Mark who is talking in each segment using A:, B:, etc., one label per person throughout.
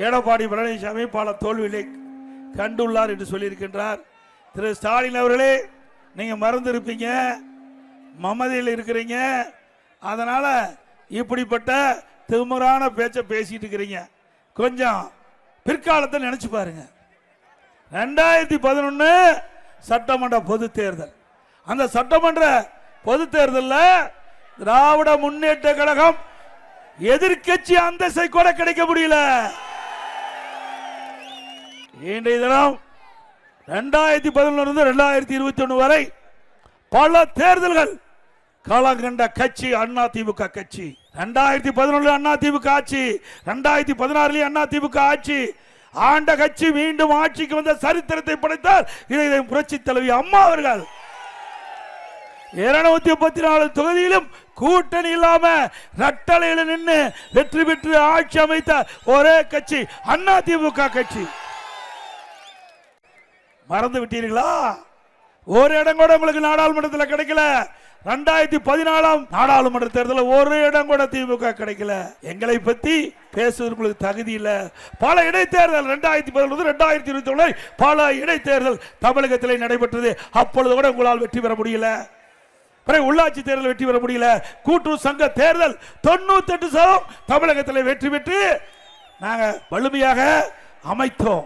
A: எடப்பாடி பழனிசாமி பல தோல்விகளை கண்டுள்ளார் என்று சொல்லியிருக்கின்றார். திரு ஸ்டாலின் அவர்களே, நீங்க மறந்துருப்பீங்க, மமதையில் இருக்கிறீங்க, அதனால இப்படிப்பட்ட திமுறான பேச்சை பேசிட்டு இருக்கிறீங்க. கொஞ்சம் பிற்காலத்தை நினைச்சு பாருங்க. 2011 சட்டமன்ற பொது தேர்தல், அந்த சட்டமன்ற பொது தேர்தலில் திராவிட முன்னேற்ற கழகம் எதிர்கட்சி அந்தஸ்தை கூட கிடைக்க முடியல. இன்றைய தினம் 2011 2021 வரை பல தேர்தல்கள் களம் கண்ட கட்சி அதிமுக கட்சி. 2011 அதிமுக ஆட்சி, 2016 அதிமுக ஆட்சி, ஆண்ட கட்சி மீண்டும் ஆட்சிக்கு வந்த சரித்திரத்தை படைத்தார் இதை புரட்சி தலைவி அம்மா அவர்கள். 234 தொகுதியிலும் கூட்டணி இல்லாம ரட்டளையில் நின்று வெற்றி பெற்று ஆட்சி அமைத்த ஒரே கட்சி அதிமுக கட்சி. மறந்து விட்டீர்களா? ஒரு இடம் கூட உங்களுக்கு நாடாளுமன்றத்தில் கிடைக்கல. 2014 நாடாளுமன்ற தேர்தலில் ஒரு இடம் கூட திமுக கிடைக்கல. எங்களை பத்தி பேசுவதற்கு தகுதி இல்ல. பல இடைத்தேர்தல் 2011 2021 பல இடைத்தேர்தல் தமிழகத்தில் நடைபெற்றது. அப்பொழுது கூட உங்களால் வெற்றி பெற முடியல. உள்ளாட்சி தேர்தல் வெற்றி பெற முடியல. கூட்டுறவு சங்க தேர்தல் 98% தமிழகத்தில் வெற்றி பெற்று நாங்கள் வலிமையாக அமைத்தோம்.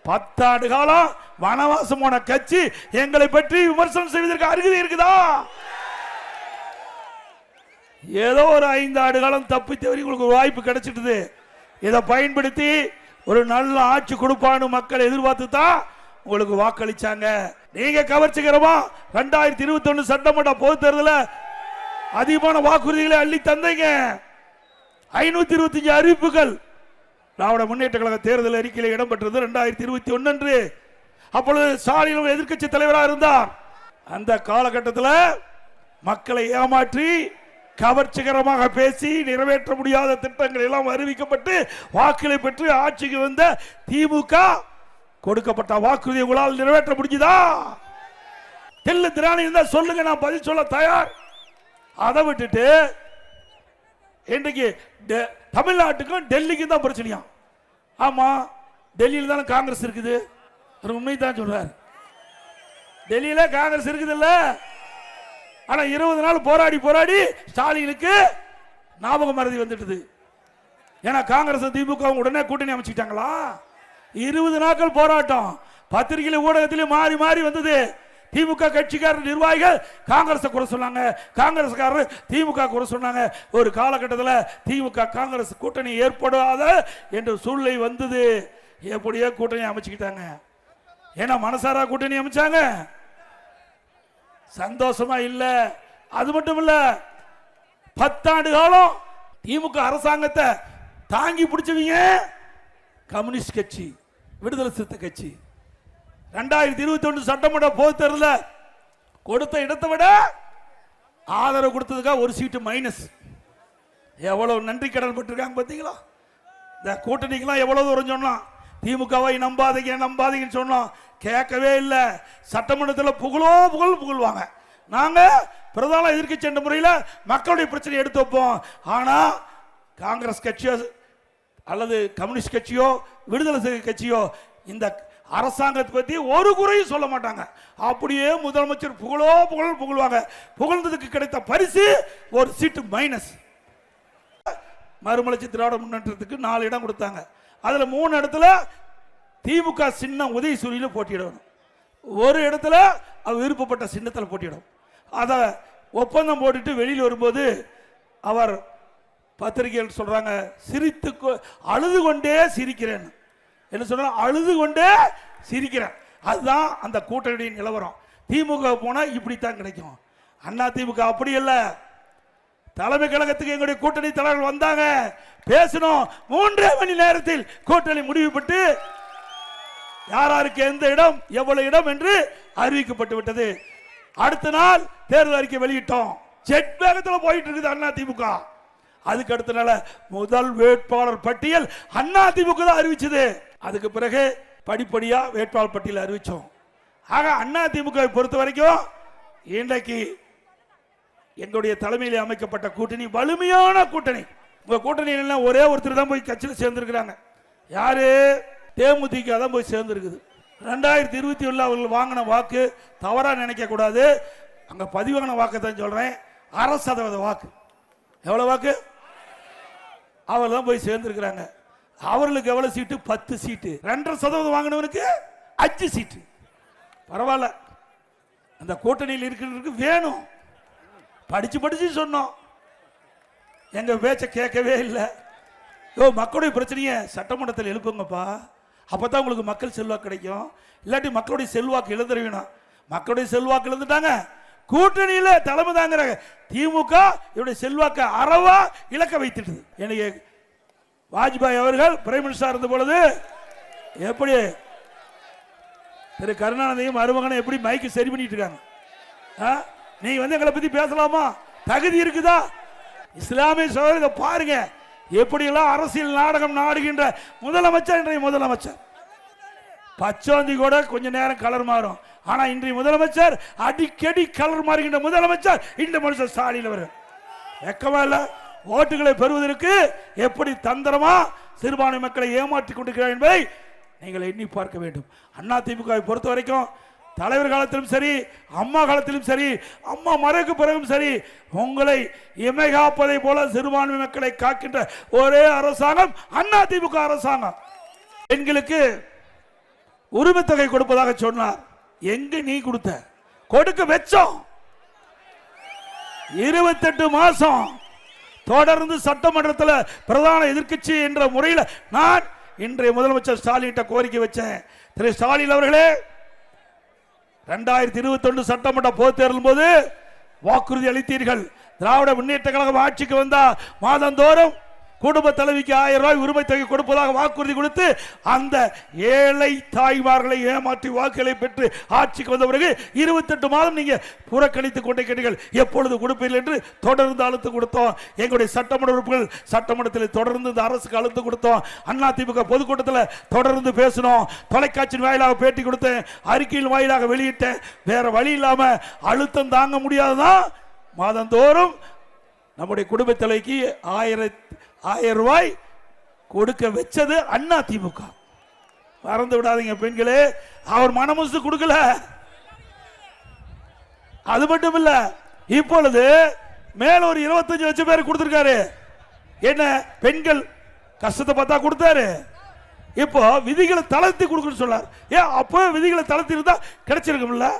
A: 10 ஆண்டு காலம் வனவாசம் போன கட்சி எங்களை பற்றி விமர்சனம் செய்வதற்கு அருகதை இருக்குதா? ஏதோ ஒரு 5 ஆண்டு காலம் தப்பி தவறி உங்களுக்கு ஒரு வாய்ப்பு கிடைச்சிட்டு, இதை பயன்படுத்தி ஒரு நல்ல ஆட்சி கொடுப்பான்னு மக்கள் எதிர்பார்த்து தான் உங்களுக்கு வாக்களிச்சாங்க. நீங்க கவர்ச்சிகரமா 2021 சட்டமன்ற பொது தேர்தலில் அதிகமான வாக்குறுதிகளை அள்ளி தந்தீங்க. 525 அறிவிப்புகள் திராவிட முன்னேற்ற கழக தேர்தல் அறிக்கையில் இடம்பெற்றது 2021 அன்று. அப்பொழுது ஸ்டாலின் எதிர்க்கட்சி தலைவராக இருந்தார். அந்த காலகட்டத்தில் மக்களை ஏமாற்றி கவர்ச்சிகரமாக பேசி நிறைவேற்ற முடியாத திட்டங்கள் எல்லாம் அறிவிக்கப்பட்டு வாக்குகளை பெற்று ஆட்சிக்கு வந்த திமுக கொடுக்கப்பட்ட வாக்குறுதியை உங்களால் நிறைவேற்ற முடிஞ்சுதா? தெல்லு திராணி இருந்தா சொல்லுங்க, நான் பதில் சொல்ல தயார். அதை விட்டுட்டு இன்றைக்கு தமிழ்நாட்டுக்கும் டெல்லிக்கும் தான் பிரச்சனையா? ஆமா, டெல்லியில் தானே காங்கிரஸ் இருக்குது. உண்மை தான் சொல்றாரு. டெல்லியில காங்கிரஸ் இருக்குது இல்ல? ஆனா 20 நாள் போராடி போராடி ஸ்டாலினுக்கு ஞாபகம் மறதி வந்துட்டது. ஏன்னா காங்கிரஸ் திமுக உடனே கூட்டணி அமைச்சுட்டாங்களா? 20 நாட்கள் போராட்டம் பத்திரிகையில ஊடகத்திலே மாறி மாறி வந்தது. திமுக கட்சிக்காரர் நிர்வாகிகள் காங்கிரஸ் குறை சொன்னாங்க, காங்கிரஸ்காரர் திமுக குறை சொன்னாங்க. ஒரு காலகட்டத்தில் திமுக காங்கிரஸ் கூட்டணி ஏற்படாத என்ற சூழ்நிலை வந்தது. எப்படியோ கூட்டணி அமைச்சுக்கிட்டாங்க. ஏன்னா மனசாரா கூட்டணி அமைச்சாங்க, சந்தோஷமா இல்ல. அது மட்டும் இல்ல, 10 ஆண்டு காலம் திமுக அரசாங்கத்தை தாங்கி பிடிச்சவங்க கம்யூனிஸ்ட் கட்சி, விடுதலை சிறுத்தை கட்சி. 2021 சட்டமன்ற பொது தேர்தலில் கொடுத்த இடத்தை விட ஆதரவு கொடுத்ததுக்காக ஒரு சீட்டு மைனஸ். எவ்வளவு நன்றி கடன் பட்டிருக்காங்க பார்த்தீங்களா? இந்த கூட்டணிக்கெல்லாம் எவ்வளவு தூரம் சொன்னா திமுகவை நம்பாதீங்க நம்பாதீங்கன்னு சொன்னோம், கேட்கவே இல்லை. சட்டமன்றத்தில் புகழ்வாங்க. நாங்க பிரதான எதிர்க்கட்சி என்ற முறையில் மக்களுடைய பிரச்சனை எடுத்து வைப்போம். ஆனா காங்கிரஸ் கட்சியோ அல்லது கம்யூனிஸ்ட் கட்சியோ விடுதலை கட்சியோ இந்த அரசாங்கத்தை பத்தி ஒரு குறையும் சொல்ல மாட்டாங்க. அப்படியே முதலமைச்சர் புகழ்வாங்க. புகழ்ந்ததுக்கு கிடைத்த பரிசு ஒரு சீட்டு மைனஸ். மறுமலர்ச்சி திராவிட முன்னேற்றத்துக்கு 4 இடம் கொடுத்தாங்க. அதுல 3 இடத்துல திமுக சின்னம் உதயசூரியில போட்டியிடணும், ஒரு இடத்துல விருப்பப்பட்ட சின்னத்தில் போட்டியிடும். அதை ஒப்பந்தம் போட்டுட்டு வெளியில் வரும்போது அவர் பத்திரிகைகள் சொல்றாங்க, சிரித்து அழுது கொண்டே சிரிக்கிறேன். என்ன சொல்ற? அழுது கொண்டே சிரிக்கிறேன். அதுதான் அந்த கூட்டணியின் நிலவரம். திமுக போனா இப்படித்தான் கிடைக்கும். அண்ணா திமுக அப்படி இல்ல. தலைமை கழகத்துக்கு எங்களுடைய கூட்டணி தலைவர்கள் வந்தாங்க, பேசணும். 3 மணி நேரத்தில் கூட்டணி முடிவுபட்டு யாராருக்கு எந்த இடம் எவ்வளவு இடம் என்று அறிவிக்கப்பட்டு விட்டது. அடுத்த நாள் தேர்தல் அறிக்கை வெளியிட்டோம். ஜெட் வேகத்தில் போயிட்டு இருக்குது அண்ணா திமுக. அதுக்கு அடுத்த நாள் முதல் வேட்பாளர் பட்டியல் அண்ணா திமுக தான் அறிவிச்சது. அதுக்கு பிறகு படிப்படியா வேட்பாளர் பட்டியல் அறிவிச்சோம். ஆக அண்ணா திமுக பொறுத்த வரைக்கும் இன்றைக்கு எங்களுடைய தலைமையில் அமைக்கப்பட்ட கூட்டணி வலிமையான கூட்டணி. உங்க கூட்டணி ஒரே ஒருத்தர் தான் போய் கட்சியில் சேர்ந்திருக்கிறாங்க. யாரு? தேமுதிக தான் போய் சேர்ந்துருக்குது. 2021 அவர்கள் வாங்கின வாக்கு தவறா நினைக்க கூடாது. அங்க பதிவான வாக்கு தான் சொல்றேன். 6% வாக்கு. எவ்வளவு வாக்கு? அவர் தான் போய் சேர்ந்திருக்கிறாங்க. அவர்களுக்கு எவ்வளவு சீட்டு? 10 சீட்டு. 2.5% வாங்கினவனுக்கு 5 சீட்டு. பரவாயில்ல, அந்த கூட்டணியில் இருக்கிறதுக்கு வேணும். படிச்சு சொன்னோம், எங்க பேச்ச கேட்கவே இல்லை. மக்களுடைய பிரச்சனையை சட்டமன்றத்தில் எழுப்புங்கப்பா, அப்பதான் உங்களுக்கு மக்கள் செல்வாக்கு கிடைக்கும். இல்லாட்டி மக்களுடைய செல்வாக்கு இழந்துருவீனா. மக்களுடைய செல்வாக்கு இழந்துட்டாங்க. கூட்டணியில தலைமை தாங்கிற திமுக இவருடைய செல்வாக்கு அறவா இழக்க வைத்துட்டு. எனக்கு வாஜ்பாய் அவர்கள் பிரைம் மினிஸ்டர் இருந்த பொழுது எப்படி திரு கருணாநிதியும் மருமகனை எப்படி மைக்கு சரி பண்ணிட்டு இருக்காங்க. நீங்க வந்து எங்களை பத்தி பேசலாமா? தகுதி இருக்குதா? இஸ்லாமிய சகோதரர் இதை பாருங்க, எப்படியெல்லாம் அரசியல் நாடகம் நாடுகின்ற முதலமைச்சர். இன்றைய முதலமைச்சர் பச்சோந்தி கூட கொஞ்ச நேரம் கலர் மாறும். ஆனா இன்றைய முதலமைச்சர் அடிக்கடி கலர் மாறுகின்ற முதலமைச்சர் இந்த மனுஷன் ஸ்டாலின் அவர்கள். வெக்கமா இல்ல? ஓட்டுகளை பெறுவதற்கு எப்படி தந்திரமா சிறுபான்மை மக்களை ஏமாற்றிக் கொண்டிருக்கிறார் என்பதை நீங்கள் எண்ணி பார்க்க வேண்டும். அதிமுகவை பொறுத்த வரைக்கும் தலைவர் காலத்திலும் சரி, அம்மா காலத்திலும் சரி, அம்மா மறைவுக்கு பிறகும் சரி, உங்களை இமை காப்பதை போல சிறுபான்மை மக்களை காக்கின்ற ஒரே அரசாங்கம் அதிமுக அரசாங்கம். பெண்களுக்கு உரிமை தொகை கொடுப்பதாக சொன்னார். எங்க நீ கொடுத்த? கொடுக்க வெச்சோம். 28 மாசம் தொடர்ந்து சட்டமன்றத்தில் பிரதான எதிர்க்கட்சி என்ற முறையில் நான் இன்றைய முதலமைச்சர் ஸ்டாலின் கோரிக்கை வச்சேன். திரு ஸ்டாலின் அவர்களே, 2021 சட்டமன்ற பொதுத் தேர்தல் போது வாக்குறுதி அளித்தீர்கள். திராவிட முன்னேற்ற கழகம் ஆட்சிக்கு வந்தா மாதந்தோறும் குடும்ப தலைவிக்கு 1000 ரூபாய் உரிமை தொகை கொடுப்பதாக வாக்குறுதி கொடுத்து அந்த ஏழை தாய்மார்களை ஏமாற்றி வாக்குகளை பெற்று ஆட்சிக்கு வந்த பிறகு 28 மாதம் நீங்க புறக்கணித்துக் கொண்டே கேட்டீர்கள். எப்பொழுது கொடுப்பீர்கள் என்று தொடர்ந்து அழுத்து கொடுத்தோம். எங்களுடைய சட்டமன்ற உறுப்பினர்கள் சட்டமன்றத்தில் தொடர்ந்து இந்த அரசுக்கு அழுத்து கொடுத்தோம். அதிமுக பொதுக்கூட்டத்தில் தொடர்ந்து பேசணும். தொலைக்காட்சியின் வாயிலாக பேட்டி கொடுத்தேன், அறிக்கையின் வாயிலாக வெளியிட்டேன். வேற வழி இல்லாம அழுத்தம் தாங்க முடியாதுதான் மாதந்தோறும் நம்முடைய குடும்ப தலைவிக்கு 1000 ரூபாய் கொடுக்க வச்சது அதிமுக. மறந்து விடாதீங்க பெண்களே, அவர் மனமுசு கொடுக்கல. அது மட்டும் இல்ல, இப்பொழுது மேல ஒரு 25 லட்சம் பேர் கொடுத்திருக்காரு. என்ன பெண்கள் கஷ்டத்தை பார்த்தா கொடுத்தாரு. இப்போ விதிகளை தளர்த்தி கொடுக்கணும்னு சொன்னார். ஏன் அப்போ விதிகளை தளர்த்தி இருந்தா கிடைச்சிருக்கும்ல?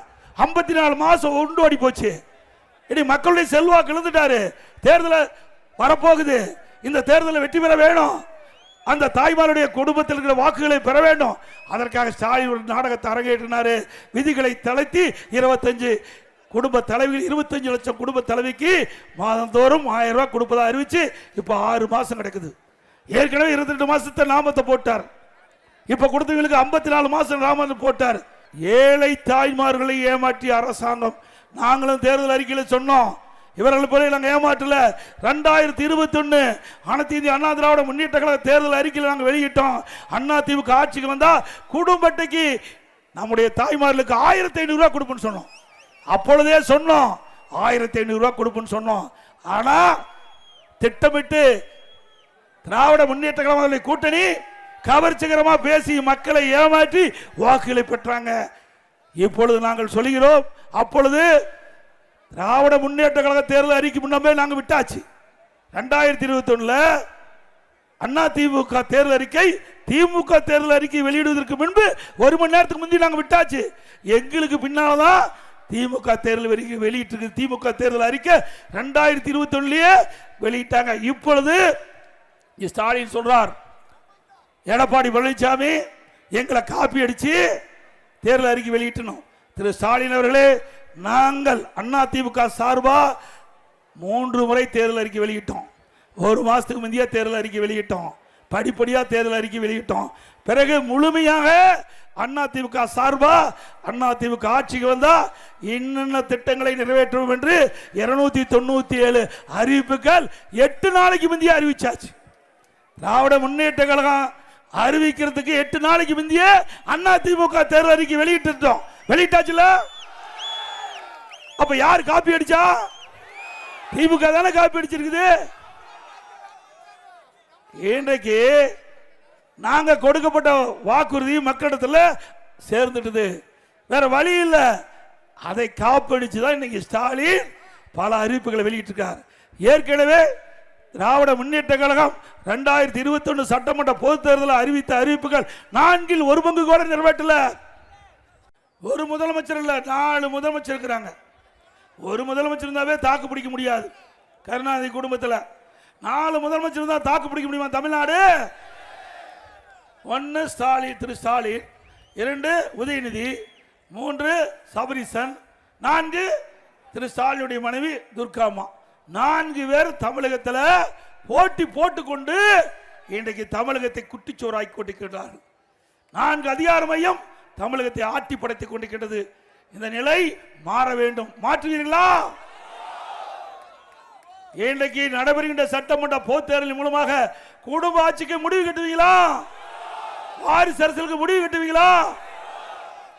A: 54 மாசம் ஒன்று ஓடி போச்சு. இனி மக்களுடைய செல்வாக்கு இழந்துட்டாரு. தேர்தல் வரப்போகுது. இந்த தேர்தலில் வெற்றி பெற வேணும். அந்த தாய்மாருடைய குடும்பத்தில் இருக்கிற வாக்குகளை பெற வேண்டும். அதற்காக ஸ்டாலின் ஒரு நாடகத்தை அரங்கேற்றினாரு. விதிகளை தளர்த்தி 25 குடும்ப தலைவிகள் 25 லட்சம் குடும்ப தலைவிக்கு மாதந்தோறும் 1000 ரூபாய் கொடுப்பதா அறிவிச்சு இப்ப 6 மாசம் கிடைக்குது. ஏற்கனவே 22 மாசத்தை நாமத்தை போட்டார். இப்ப கொடுத்தவங்களுக்கு 54 மாசம் நாமத்தை போட்டார். ஏழை தாய்மார்களை ஏமாற்றிய அரசாங்கம். நாங்களும் தேர்தல் அறிக்கையில் சொன்னோம், இவர்கள் போல நாங்கள் ஏமாற்றல. 2021 அனைத்து இந்திய அண்ணா திராவிட முன்னேற்ற கழக தேர்தல் அறிக்கையில் நாங்கள் வெளியிட்டோம். அதிமுக ஆட்சிக்கு வந்தா குடும்ப அட்டைக்கு நம்முடைய தாய்மார்களுக்கு 1500 ரூபாய் கொடுப்புன்னு சொன்னோம். அப்பொழுதே சொன்னோம் 1500 ரூபாய் கொடுப்புன்னு சொன்னோம். ஆனா திட்டமிட்டு திராவிட முன்னேற்ற கழக கூட்டணி கவர்ச்சிகரமா பேசி மக்களை ஏமாற்றி வாக்குகளை பெற்றாங்க. இப்பொழுது நாங்கள் சொல்கிறோம், அப்பொழுது திராவிட முன்னேற்ற கழக தேர்தல் அறிக்கை முன்னமே நாங்கள் விட்டாச்சு. 2021 அதிமுக தேர்தல் அறிக்கை திமுக தேர்தல் அறிக்கை வெளியிடுவதற்கு முன்பு 1 மணி நேரத்துக்கு முந்தைய நாங்கள் விட்டாச்சு. எங்களுக்கு பின்னால்தான் திமுக தேர்தல் அறிக்கை வெளியிட்டு திமுக தேர்தல் அறிக்கை 2021 வெளியிட்டாங்க. இப்பொழுது ஸ்டாலின் சொல்றார், எடப்பாடி பழனிசாமி எங்களை காப்பி அடிச்சு தேர்தல் அறிக்கை வெளியிட்டணும். திரு ஸ்டாலின் அவர்களே, நாங்கள் அதிமுக சார்பா 3 முறை தேர்தல் அறிக்கை வெளியிட்டோம். 1 மாசத்துக்கு முந்தைய தேர்தல் அறிக்கை வெளியிட்டோம். படிப்படியா தேர்தல் அறிக்கை வெளியிட்டோம். பிறகு முழுமையாக அதிமுக சார்பா அதிமுக ஆட்சிக்கு வந்தா இன்னென்ன திட்டங்களை நிறைவேற்றுவோம் என்று 297 அறிவிப்புகள் 8 நாளைக்கு முந்தைய அறிவிச்சாச்சு. திராவிட முன்னேற்ற கழகம் அறிவிக்கிறதுக்கு 8 நாளைக்கு முந்தைய அதிமுக தேர்தல் அறிக்கை வெளியிட்டோம். வெளியிட்டாச்சுல? அப்ப யார் காப்பி அடிச்சா? திமுக தானே காப்பி அடிச்சிருக்குது. இன்றைக்கு நாங்க கொடுக்கப்பட்ட வாக்குறுதி மக்களிடத்துல சேர்ந்துட்டது, வேற வழி இல்லை. அதை காப்படிச்சுதான் இன்னைக்கு ஸ்டாலின் பல அறிவிப்புகளை வெளியிட்டிருக்கார். ஏற்கனவே திராவிட முன்னேற்ற கழகம் 2021 சட்டமன்ற பொதுத் தேர்தலில் அறிவித்த அறிவிப்புகள் 4 1 பங்கு கூட நிறைவேற்றல. ஒரு முதலமைச்சர் இல்ல, 4 முதலமைச்சர் இருக்கிறாங்க. ஒரு முதலமைச்சர் இருந்தாவே தாக்கு பிடிக்க முடியாது. கருணாநிதி குடும்பத்தில் 4 முதலமைச்சர் இருந்தா தாக்கு பிடிக்க முடியுமா தமிழ்நாடு? 1 ஸ்டாலின், திரு ஸ்டாலின், 2 உதயநிதி, 3 சபரீசன், 4 திரு ஸ்டாலினுடைய மனைவி துர்காமா. 4 பேர் தமிழகத்தில் போட்டி போட்டுக்கொண்டு இன்றைக்கு தமிழகத்தை குட்டிச்சோறாக்கி கொண்டிருக்கிறார்கள். 4 அதிகார மையம் தமிழகத்தை ஆட்டி படைத்துக் கொண்டிருக்கிறது. இந்த நிலை மாற வேண்டும். மாற்றுவீர்களா? இன்றைக்கு நடைபெறுகின்ற சட்டமன்ற பொதுத் தேர்தலின் மூலமாக குடும்ப ஆட்சிக்கு முடிவு கட்டுவீங்களா? வாரிசு அரசியலுக்கு முடிவு கட்டுவீங்களா?